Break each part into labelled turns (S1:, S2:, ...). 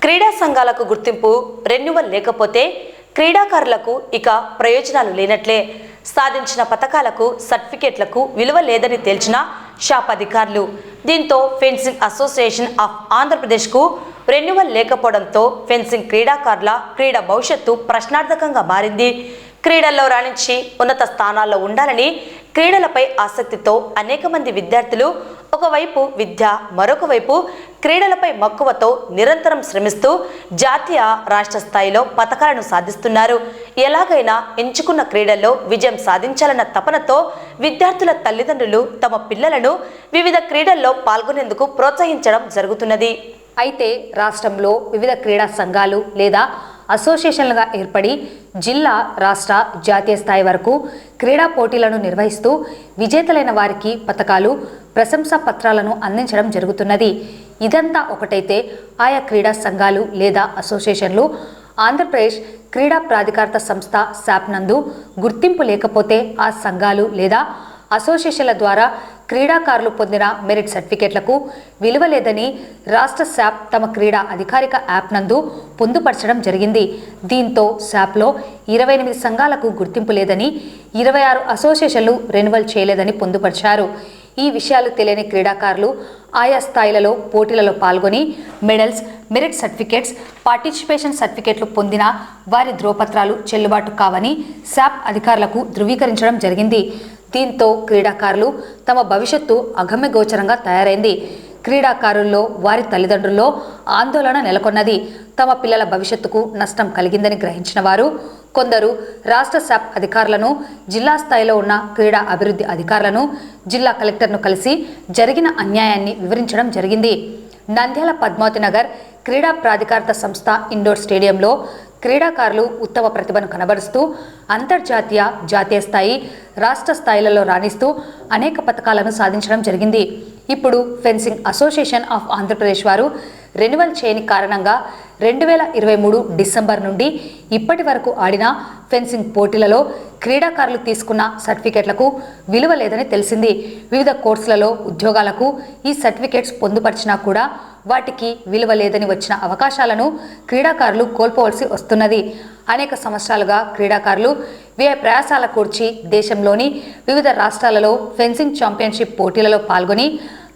S1: క్రీడా సంఘాలకు గుర్తింపు రెన్యువల్ లేకపోతే క్రీడాకారులకు ఇక ప్రయోజనాలు లేనట్లే. సాధించిన పతకాలకు సర్టిఫికేట్లకు విలువ లేదని తేల్చిన షాప్ అధికారులు. దీంతో ఫెన్సింగ్ అసోసియేషన్ ఆఫ్ ఆంధ్రప్రదేశ్కు రెన్యువల్ లేకపోవడంతో ఫెన్సింగ్ క్రీడాకారుల క్రీడా భవిష్యత్తు ప్రశ్నార్థకంగా మారింది. క్రీడల్లో రాణించి ఉన్నత స్థానాల్లో ఉండాలని క్రీడలపై ఆసక్తితో అనేక మంది విద్యార్థులు ఒకవైపు విద్య, మరొక వైపు క్రీడలపై మక్కువతో నిరంతరం శ్రమిస్తూ జాతీయ, రాష్ట్ర స్థాయిలో పతకాలను సాధిస్తున్నారు. ఎలాగైనా ఎంచుకున్న క్రీడల్లో విజయం సాధించాలన్న తపనతో విద్యార్థుల తల్లిదండ్రులు తమ పిల్లలను వివిధ క్రీడల్లో పాల్గొనేందుకు ప్రోత్సహించడం జరుగుతున్నది.
S2: అయితే రాష్ట్రంలో వివిధ క్రీడా సంఘాలు లేదా అసోసియేషన్లుగా ఏర్పడి జిల్లా, రాష్ట్ర, జాతీయ స్థాయి వరకు క్రీడా పోటీలను నిర్వహిస్తూ విజేతలైన వారికి పతకాలు, ప్రశంసా పత్రాలను అందించడం జరుగుతున్నది. ఇదంతా ఒకటైతే ఆయా క్రీడా సంఘాలు లేదా అసోసియేషన్లు ఆంధ్రప్రదేశ్ క్రీడా ప్రాధికారత సంస్థ శాప్ నందు గుర్తింపు లేకపోతే ఆ సంఘాలు లేదా అసోసియేషన్ల ద్వారా క్రీడాకారులు పొందిన మెరిట్ సర్టిఫికేట్లకు విలువ లేదని రాష్ట్ర శాప్ తమ క్రీడా అధికారిక యాప్ నందు పొందుపరచడం జరిగింది. దీంతో శాప్లో 28 సంఘాలకు గుర్తింపు లేదని, 26 అసోసియేషన్లు రెన్యువల్ చేయలేదని పొందుపరిచారు. ఈ విషయాలు తెలియని క్రీడాకారులు ఆయా స్థాయిలలో పోటీలలో పాల్గొని మెడల్స్, మెరిట్ సర్టిఫికేట్స్, పార్టిసిపేషన్ సర్టిఫికేట్లు పొందిన వారి ధ్రువపత్రాలు చెల్లుబాటు కావని శాప్ అధికారులకు ధృవీకరించడం జరిగింది. దీంతో క్రీడాకారులు తమ భవిష్యత్తు అగమ్యగోచరంగా తయారైంది. క్రీడాకారుల్లో, వారి తల్లిదండ్రుల్లో ఆందోళన నెలకొన్నది. తమ పిల్లల భవిష్యత్తుకు నష్టం కలిగిందని గ్రహించిన వారు కొందరు రాష్ట్ర శాప్ అధికారులను, జిల్లా స్థాయిలో ఉన్న క్రీడా అభివృద్ధి అధికారులను, జిల్లా కలెక్టర్ను కలిసి జరిగిన అన్యాయాన్ని వివరించడం జరిగింది. నంద్యాల పద్మావతి నగర్ క్రీడా ప్రాధికారత సంస్థ ఇండోర్ స్టేడియంలో క్రీడాకారులు ఉత్తమ ప్రతిభను కనబరుస్తూ అంతర్జాతీయ, జాతీయ స్థాయి, రాష్ట్ర స్థాయిలలో రాణిస్తూ అనేక పతకాలను సాధించడం జరిగింది. ఇప్పుడు ఫెన్సింగ్ అసోసియేషన్ ఆఫ్ ఆంధ్రప్రదేశ్ వారు రెన్యువల్ చేయని కారణంగా 2023 డిసెంబర్ నుండి ఇప్పటి వరకు ఆడిన ఫెన్సింగ్ పోటీలలో క్రీడాకారులు తీసుకున్న సర్టిఫికేట్లకు విలువ లేదని తెలిసింది. వివిధ కోర్సులలో ఉద్యోగాలకు ఈ సర్టిఫికేట్స్ పొందుపరిచినా కూడా వాటికి విలువ లేదని వచ్చిన అవకాశాలను క్రీడాకారులు కోల్పోవలసి వస్తున్నది. అనేక సంవత్సరాలుగా క్రీడాకారులు వ్యయ ప్రయాసాల కూర్చి దేశంలోని వివిధ రాష్ట్రాలలో ఫెన్సింగ్ ఛాంపియన్షిప్ పోటీలలో పాల్గొని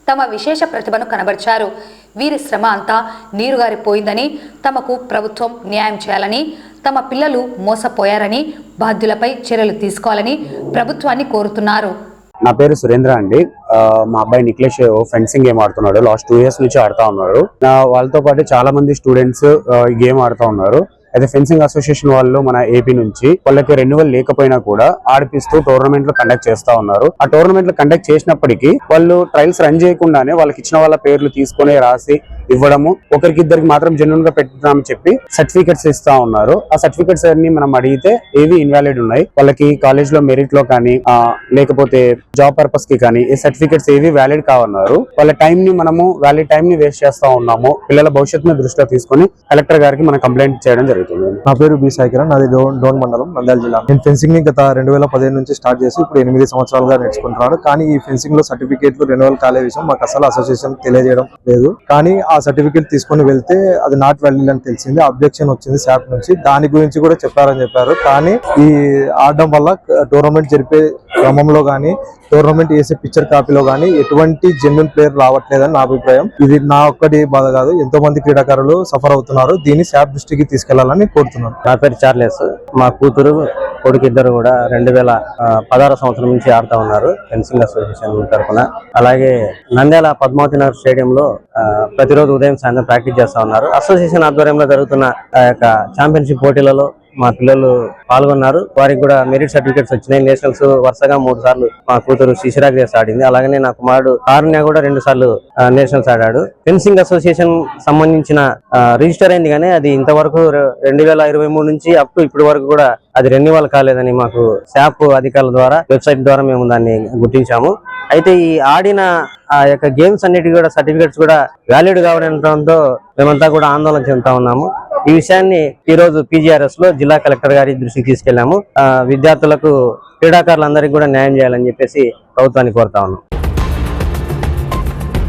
S2: తమ విశేష ప్రతిభను కనబరిచారు. వీరి శ్రమ అంతా నీరుగారిపోయిందని, తమకు ప్రభుత్వం న్యాయం చేయాలని, తమ పిల్లలు మోసపోయారని, బాధ్యులపై చర్యలు తీసుకోవాలని ప్రభుత్వాన్ని కోరుతున్నారు.
S3: నా పేరు సురేంద్ర అండి. మా అబ్బాయి నిఖిలేష్ ఫెన్సింగ్ గేమ్ ఆడుతున్నాడు. లాస్ట్ 2 years నుంచి ఆడుతా ఉన్నాడు. వాళ్ళతో పాటు చాలా మంది స్టూడెంట్స్ ఈ గేమ్ ఆడుతా ఉన్నారు. అయితే ఫెన్సింగ్ అసోసియేషన్ వాళ్ళు మన ఏపీ నుంచి వాళ్ళకి రెన్యువల్ లేకపోయినా కూడా ఆడిపిస్తూ టోర్నమెంట్లు కండక్ట్ చేస్తా ఉన్నారు. ఆ టోర్నమెంట్లు కండక్ట్ చేసినప్పటికీ వాళ్ళు ట్రయల్స్ రన్ చేయకుండానే వాళ్ళకి ఇచ్చిన వాళ్ళ పేర్లు తీసుకొని రాసి ఇవ్వడము, ఒకరికిద్దరికి మాత్రం జెన్యున్ గా పెట్టుతామని చెప్పి సర్టిఫికెట్స్ ఇస్తా ఉన్నారు. ఆ సర్టిఫికెట్స్ అన్ని మనం అడిగితే ఏవి ఇన్వాలిడ్ ఉన్నాయి. వాళ్ళకి కాలేజ్ లో మెరిట్ లో కానీ లేకపోతే జాబ్ పర్పస్ కి కానీ ఈ సర్టిఫికెట్స్ ఏవి వ్యాలిడ్ కావన్నారు. వాళ్ళ టైం ని మనము వ్యాలిడ్ టైం ని వేస్ట్ చేస్తా ఉన్నాము. పిల్లల భవిష్యత్తును దృష్టిలో తీసుకొని కలెక్టర్ గారికి మనం కంప్లైంట్ చేయడం జరుగుతుంది.
S4: నా పేరు బి సాయికిరణ్, నాది డోన్ మండలం, నంద్యాల జిల్లా. నేను ఫెన్సింగ్ ని గత 2015 నుంచి స్టార్ట్ చేసి ఇప్పుడు 8 సంవత్సరాలుగా నేర్చుకుంటున్నాను. కానీ ఈ ఫెన్సింగ్ లో సర్టిఫికేట్లు రెన్యువల్ కాలే విషయం మాకు అసలు అసోసియేషన్ తెలియజేయడం లేదు. కానీ ఆ సర్టిఫికేట్ తీసుకుని వెళ్తే అది నాట్ వ్యాలిడ్ అని తెలిసింది. అబ్జెక్షన్ వచ్చింది శాప్ నుంచి. దాని గురించి కూడా చెప్పారు. కానీ ఈ ఆడడం వల్ల టోర్నమెంట్ జరిపే క్రమంలో గానీ, టోర్నమెంట్ వేసే పిక్చర్ కాపీలో గానీ ఎటువంటి జెన్యున్ ప్లేయర్ రావట్లేదని నా అభిప్రాయం. ఇది నా ఒక్కటి బాధ కాదు, ఎంతో మంది క్రీడాకారులు సఫర్ అవుతున్నారు. దీన్ని శాప్ దృష్టికి తీసుకెళ్లాలని కోరుతున్నాను.
S3: నా పేరు చార్లెస్. మా కూతురు, కొడుకు ఇద్దరు కూడా 2016 సంవత్సరం నుంచి ఆడుతా ఉన్నారు ఫెన్సింగ్ అసోసియేషన్ తరఫున. అలాగే నంద్యాల పద్మావతి నగర్ స్టేడియంలో ప్రతిరోజు ఉదయం, సాయంత్రం ప్రాక్టీస్ చేస్తా ఉన్నారు. అసోసియేషన్ ఆధ్వర్యంలో జరుగుతున్న ఛాంపియన్షిప్ పోటీలలో మా పిల్లలు పాల్గొన్నారు. వారికి కూడా మెరిట్ సర్టిఫికేట్స్ వచ్చినాయి. నేషనల్స్ వరుసగా 3 సార్లు మా కూతురు శిశిరాగ్ రేస్ ఆడింది. అలాగనే నా కుమారుడు కారుణ్య కూడా 2 సార్లు నేషనల్స్ ఆడాడు. ఫెన్సింగ్ అసోసియేషన్ సంబంధించిన రిజిస్టర్ అయింది కానీ అది ఇంతవరకు 2023 నుంచి అప్ టు ఇప్పటి వరకు కూడా అది రెన్యువల్ కాలేదని మాకు శాప్ అధికారుల ద్వారా, వెబ్సైట్ ద్వారా మేము దాన్ని గుర్తించాము. అయితే ఈ ఆడిన ఆ యొక్క గేమ్స్ అన్నిటి కూడా సర్టిఫికేట్స్ కూడా వ్యాలిడ్ కావడంతో మేమంతా కూడా ఆందోళన చెందుతా ఉన్నాము. ఈ విషయాన్ని ఈ రోజు పీజీఆర్ఎస్ లో జిల్లా కలెక్టర్ గారి దృష్టికి తీసుకెళ్లాము. విద్యార్థులకు, క్రీడాకారులందరికీ కూడా న్యాయం చేయాలని చెప్పేసి ప్రభుత్వాన్ని కోరుతా ఉన్నాం.